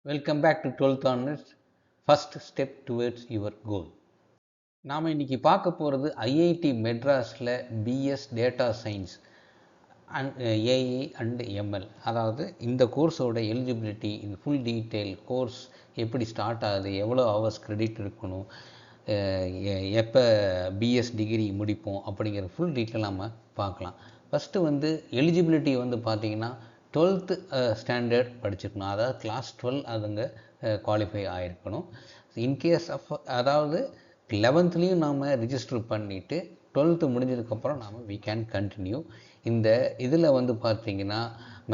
Welcome back to 12th Honors, first step towards your goal. நாம் இன்றைக்கி பார்க்க போகிறது ஐஐடி மெட்ராஸில் BS data science and AI and ML. அதாவது இந்த கோர்ஸோட எலிஜிபிலிட்டி, இந்த ஃபுல் டீட்டெயில், கோர்ஸ் எப்படி ஸ்டார்ட் ஆகுது, எவ்வளோ ஹவர்ஸ் கிரெடிட் இருக்கணும், எப்போ பிஎஸ் டிகிரி முடிப்போம் அப்படிங்கிற ஃபுல் டீட்டெயில் நம்ம பார்க்கலாம். ஃபஸ்ட்டு எலிஜிபிலிட்டி பார்த்திங்கன்னா 12th ஸ்டாண்டர்ட் படிச்சிருக்கணும். அதாவது கிளாஸ் 12 அதுங்க குவாலிஃபை ஆகிருக்கணும். இன்கேஸ் ஆஃப் அதாவது 11th நாம் ரிஜிஸ்டர் பண்ணிவிட்டு 12th முடிஞ்சதுக்கப்புறம் நாம் வி கேன் கண்டினியூ. இந்த இதில் பார்த்திங்கன்னா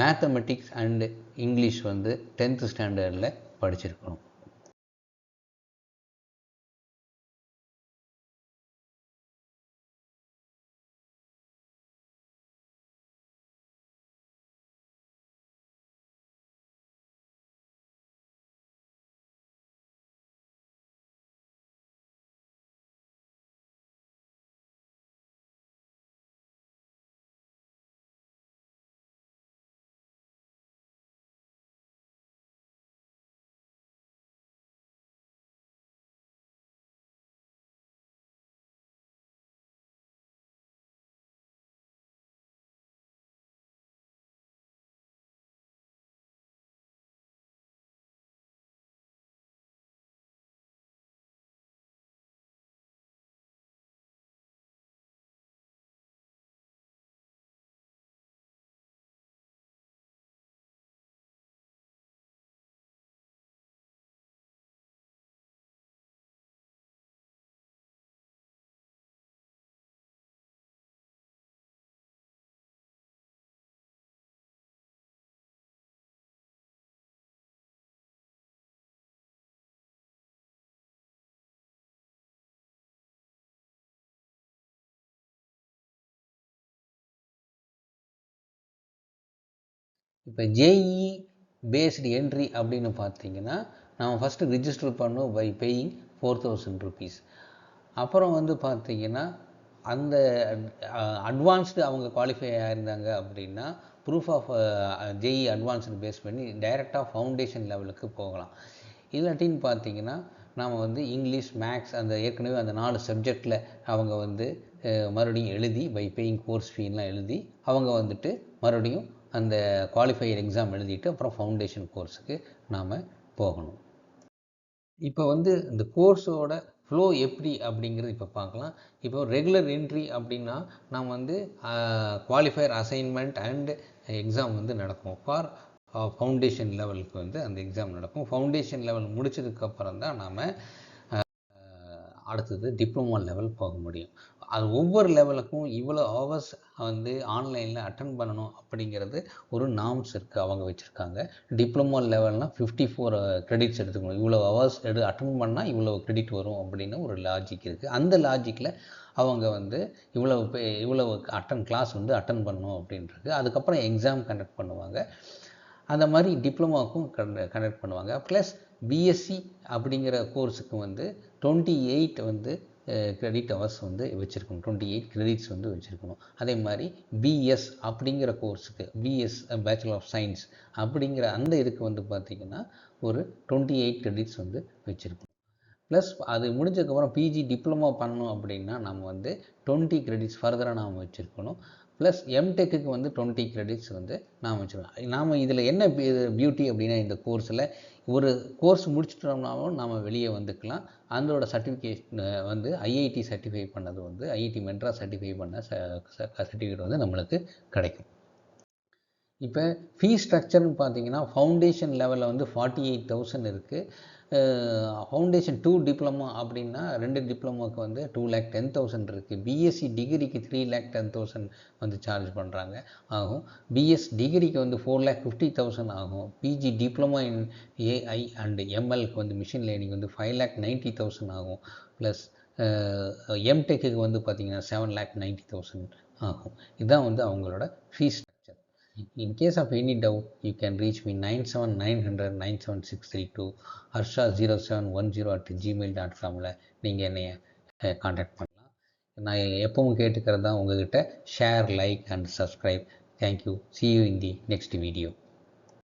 மேத்தமெட்டிக்ஸ் அண்டு இங்கிலீஷ் 10th ஸ்டாண்டர்டில் படிச்சிருக்கணும். இப்போ ஜேஇ பேஸ்டு என்ட்ரி அப்படின்னு பார்த்தீங்கன்னா நம்ம ஃபஸ்ட்டு ரிஜிஸ்டர் பண்ணோம் பை பேயிங் 4000 rupees. அப்புறம் பார்த்தீங்கன்னா அந்த அட்வான்ஸ்டு அவங்க குவாலிஃபை ஆகிருந்தாங்க அப்படின்னா proof of JEE advanced base பண்ணி டைரெக்டாக ஃபவுண்டேஷன் லெவலுக்கு போகலாம். இல்லாட்டின்னு பார்த்தீங்கன்னா நாம் இங்கிலீஷ், மேக்ஸ் அந்த ஏற்கனவே அந்த 4 சப்ஜெக்டில் அவங்க மறுபடியும் எழுதி பை பேயிங் கோர்ஸ் ஃபீலாம் எழுதி அவங்க மறுபடியும் அந்த குவாலிஃபையர் எக்ஸாம் எழுதிட்டு அப்புறம் ஃபவுண்டேஷன் கோர்ஸுக்கு நாம் போகணும். இப்போ இந்த கோர்ஸோட ஃப்ளோ எப்படி அப்படிங்கிறது இப்போ பார்க்கலாம். இப்போ ரெகுலர் என்ட்ரி அப்படின்னா நாம் குவாலிஃபையர் அசைன்மெண்ட் அண்ட் எக்ஸாம் நடக்கும். ஃபார் ஃபவுண்டேஷன் லெவலுக்கு அந்த எக்ஸாம் நடக்கும். ஃபவுண்டேஷன் லெவல் முடிச்சதுக்கப்புறம் தான் நாம் அடுத்தது டிப்ளமோ லெவல் போக முடியும். அது ஒவ்வொரு லெவலுக்கும் இவ்வளோ ஹவர்ஸ் ஆன்லைனில் அட்டன் பண்ணணும் அப்படிங்கிறது ஒரு நார்ம்ஸ் இருக்குது, அவங்க வச்சுருக்காங்க. டிப்ளமோ லெவல்னால் 54 கிரெடிட்ஸ் எடுத்துக்கணும். இவ்வளோ ஹவர்ஸ் அட்டன் பண்ணால் இவ்வளோ கிரெடிட் வரும் அப்படின்னு ஒரு லாஜிக் இருக்குது. அந்த லாஜிக்கில் அவங்க இவ்வளவு கிளாஸ் அட்டன் பண்ணணும் அப்படின்றது. அதுக்கப்புறம் எக்ஸாம் கண்டக்ட் பண்ணுவாங்க. அந்த மாதிரி டிப்ளமோவுக்கும் கண்டக்ட் பண்ணுவாங்க. ப்ளஸ் பிஎஸ்சி அப்படிங்கிற கோர்ஸுக்கு 28 கிரெடிட் ஹவர்ஸ் வச்சுருக்கணும். 28 கிரெடிட்ஸ் வச்சுருக்கணும். அதே மாதிரி பிஎஸ் அப்படிங்கிற கோர்ஸுக்கு, பிஎஸ் பேச்சுலர் ஆஃப் சயின்ஸ் அப்படிங்கிற அந்த இதுக்கு பார்த்திங்கன்னா ஒரு 28 கிரெடிட்ஸ் வச்சுருக்கணும். ப்ளஸ் அது முடிஞ்சதுக்கப்புறம் பிஜி டிப்ளமோ பண்ணணும் அப்படின்னா நம்ம 20 கிரெடிட்ஸ் ஃபர்தராக நாம் வச்சுருக்கணும். ப்ளஸ் எம்டெக்கு 20 கிரெடிட்ஸ் நாம் வச்சுருக்கோம். நாம் இதில் என்ன பியூட்டி அப்படின்னா, இந்த கோர்ஸில் ஒரு கோர்ஸ் முடிச்சிட்டோம்னாலும் நாம் வெளியே வந்துக்கலாம். அதோட சர்டிஃபிகேஷன் ஐஐடி சர்டிஃபை பண்ணது ஐஐடி மெட்ராஸ் சர்டிஃபை பண்ண சர்டிஃபிகேட் நம்மளுக்கு கிடைக்கும். இப்போ ஃபீஸ் ஸ்ட்ரக்சர்னு பார்த்தீங்கன்னா ஃபவுண்டேஷன் லெவலில் 48,000 இருக்குது. ஃபவுண்டேஷன் 2 டிப்ளமோ அப்படின்னா 2 டிப்ளமோக்கு 2,10,000 இருக்குது. பிஎஸ்சி டிகிரிக்கு 3,10,000 சார்ஜ் பண்ணுறாங்க ஆகும். பிஎஸ் டிகிரிக்கு 4,50,000 ஆகும். PG diploma in AI and எம்எல்க்கு மிஷின் லேர்னிங் 5,90,000 ஆகும். ப்ளஸ் எம்டெக்கு பார்த்தீங்கன்னா 7,90,000 ஆகும். இதுதான் அவங்களோட fees structure. In case of any doubt, you can reach me 9790097632 harsha0710@gmail.com நீங்கள் என்னைய காண்டாக்ட் பண்ணலாம். நான் எப்பவும் கேட்டுக்கிறது தான் உங்ககிட்ட share, like and subscribe. Thank you. See you in the next video.